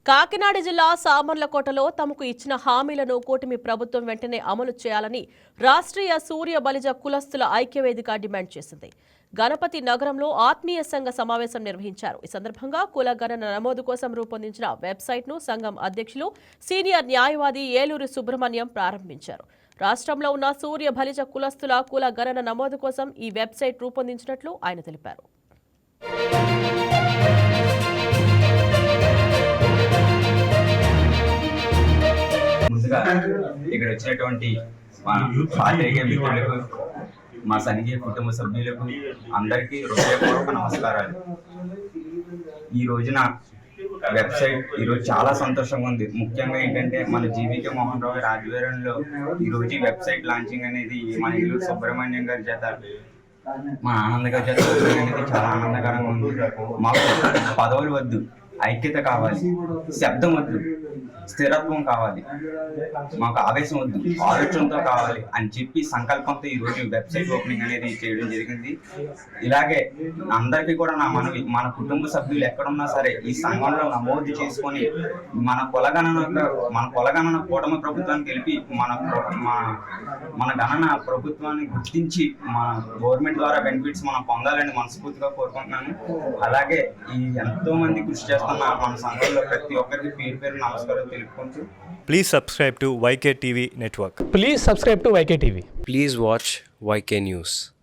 కాకినాడ జిల్లా సామర్లకోటలో తమకు ఇచ్చిన హామీలను కూటమి ప్రభుత్వం వెంటనే అమలు చేయాలని రాష్ట్రీయ సూర్య బలిజ కులస్తుల ఐక్యవేదిక డిమాండ్ చేసింది. గణపతి నగరంలో ఆత్మీయ సంఘ సమావేశం నిర్వహించారు. ఈ సందర్భంగా కుల గణన నమోదు కోసం రూపొందించిన వెబ్సైట్ను సంఘం అధ్యక్షులు సీనియర్ న్యాయవాది ఏలూరి సుబ్రహ్మణ్యం ప్రారంభించారు. రాష్ట్రంలో ఉన్న సూర్య బలిజ కులస్తుల కుల గణన నమోదు కోసం ఈ వెబ్సైట్ రూపొందించినట్లు ఆయన తెలిపారు. ముందుగా ఇక్కడ వచ్చినటువంటి మా పాత్రికేయ మిత్రులకు, మా సన్నిహిత కుటుంబ సభ్యులకు అందరికీ హృదయపూర్వక నమస్కారాలు. ఈ రోజున వెబ్సైట్ ఈరోజు చాలా సంతోషంగా ఉంది. ముఖ్యంగా ఏంటంటే మన జీవికే మోహన్ రావు గారి ఆధ్వర్యంలో ఈరోజు ఈ వెబ్సైట్ లాంచింగ్ అనేది మన ఏలూరు సుబ్రహ్మణ్యం గారి చేత మా ఆనందగా చేత అనేది చాలా ఆనందకరంగా ఉంది. మాకు పదవులు వద్దు, ఐక్యత కావాలి, శబ్దం వద్దు, స్థిరత్వం కావాలి, మాకు ఆవేశం వద్దు, ఆలోచనతో కావాలి అని చెప్పి సంకల్పంతో ఈరోజు వెబ్సైట్ ఓపెనింగ్ అనేది చేయడం జరిగింది. ఇలాగే అందరికీ కూడా నా మనవి, మన కుటుంబ సభ్యులు ఎక్కడున్నా సరే ఈ సంఘంలో నమోదు చేసుకొని మన కులగణన కూటమి ప్రభుత్వానికి గెలిపి మన గణన ప్రభుత్వాన్ని గుర్తించి మన గవర్నమెంట్ ద్వారా బెనిఫిట్స్ మనం పొందాలని మనస్ఫూర్తిగా కోరుకుంటున్నాను. అలాగే ఈ ఎంతో మంది కృషి చేస్తున్న మన సంఘంలో ప్రతి ఒక్కరికి పేరు పేరు నమస్కారం తెలుపుకుంటూ Please subscribe to YK TV Network. Please subscribe to YK TV. Please watch YK News.